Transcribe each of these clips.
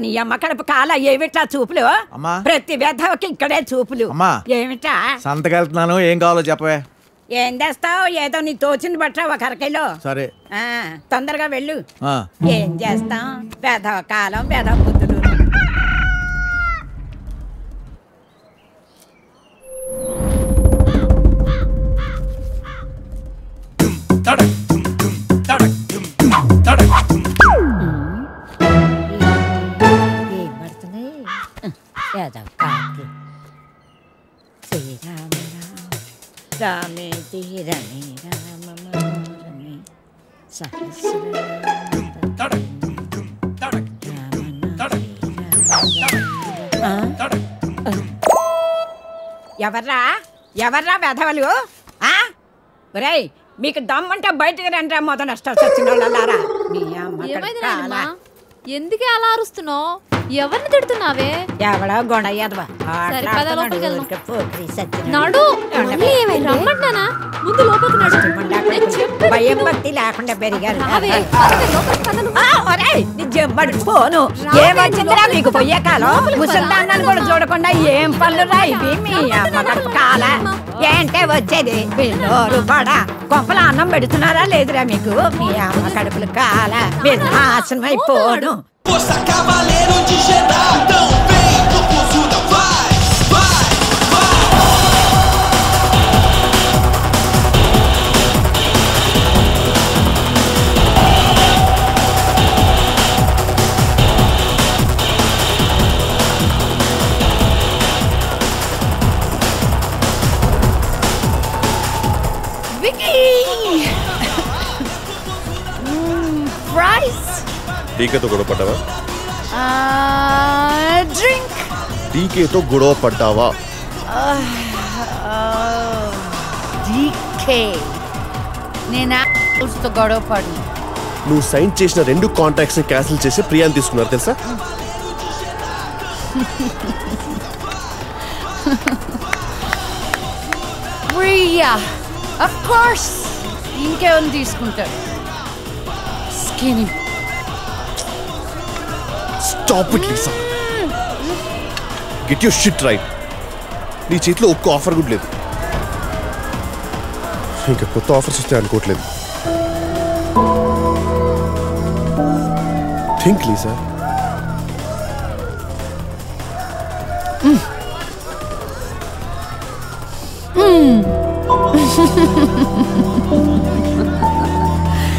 నీ అమ్మ కడుపు కాల ఏమిటా చూపులు ప్రతి వెధవకి ఇక్కడే చూపులు ఏమిటా సంతకెళ్తున్నాను ఏం కావాలో చెప్పవే ఏం చేస్తావు ఏదో నీ తోచింది బట్ట ఒక అరకిలో సరే తొందరగా వెళ్ళు ఏం చేస్తాం వెధవ కాలం వెధవ బుద్ధులు రామేతి రమే రామ రమే ఎవర్రా ఎవర్రా వెధవలు ఒరేయ్ మీకు దమ్మంటే బయటకు రండి మొదలు నష్టాలు వచ్చిన వాళ్ళారా ఎందుకే అలా అరుస్తున్నావు ఎవరిని తిడుతున్నావే ఎవడో గొడయ్యదవా ముందు లోపలికి భయం భక్తి లేకుండా పెరిగారు పోను ఏమొచ్చిందిరా మీకు పొయ్యే కాలం ముసల్దాన్ని కూడా చూడకుండా ఏం పనులురా ఇవి మీ అమ్మ కడుపు కాల ఏంటే వచ్చేది పిల్లోరు పడ కొంపల అన్నం పెడుతున్నారా లేదురా మీకు మీ అమ్మ కడుపులు కాల మీరు నాశనం అయిపోను Força Cavaleiro de Jedi, então vem no Pozuda, vai, vai, Vicky! Fries! डीके तो गड़ो पड़ावा ड्रिंक डीके तो गड़ो पड़ावा डीके नेना उसतो गड़ो पड़ी నువ్వు సైన్ చేసిన రెండు కాంట్రాక్ట్స్ ని క్యాన్సిల్ చేసి ప్రియాని తీసుకున్నారు తెలుసా ప్రియా ఆఫ్ కోర్స్ ఇంకేం తీసుకుంటారు skinny Stop it, Lisa. Get your shit right. నీ చేతిలో ఒక్క ఆఫర్ కూడా లేదు ఇంకా కొత్త ఆఫర్స్ వస్తాయి అనుకోవట్లేదు think Lisa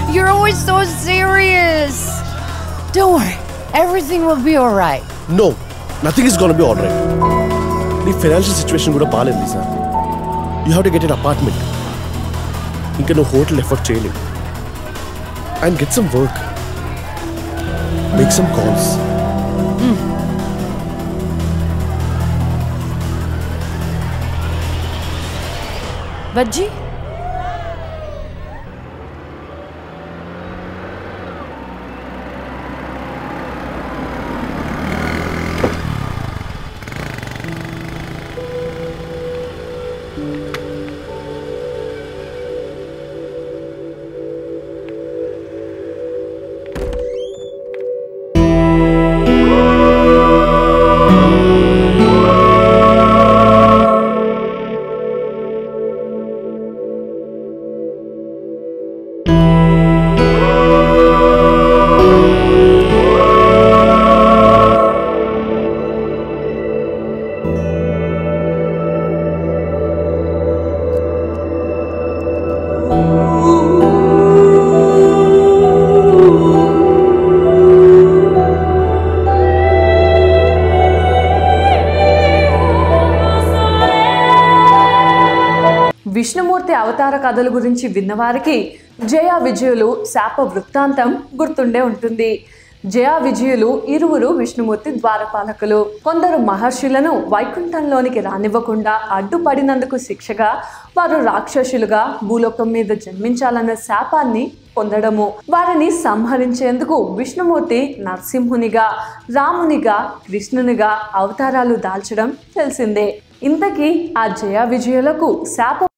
You're always so serious. Don't worry. Everything will be all right. No, nothing is going to be all right. నీ ఫైనాన్షియల్ సిచ్యువేషన్ కూడా బాగాలేదు Lisa you have to get an apartment ఇంకా నువ్వు hotel effort చేయలేవు and get some work make some calls బజ్జీ విష్ణుమూర్తి అవతార కథల గురించి విన్నవారికి జయ విజయులు శాప వృత్తాంతం గుర్తుండే ఉంటుంది. జయ విజయులు ఇరువురు విష్ణుమూర్తి ద్వారపాలకులు. కొందరు మహర్షులను వైకుంఠంలోనికి రానివ్వకుండా అడ్డుపడినందుకు శిక్షగా వారు రాక్షసులుగా భూలోకం మీద జన్మించాలన్న శాపాన్ని పొందడము. వారిని సంహరించేందుకు విష్ణుమూర్తి నరసింహునిగా, రామునిగా, కృష్ణునిగా అవతారాలు దాల్చడం తెలిసిందే. ఇంతకీ ఆ జయ విజయులకు శాప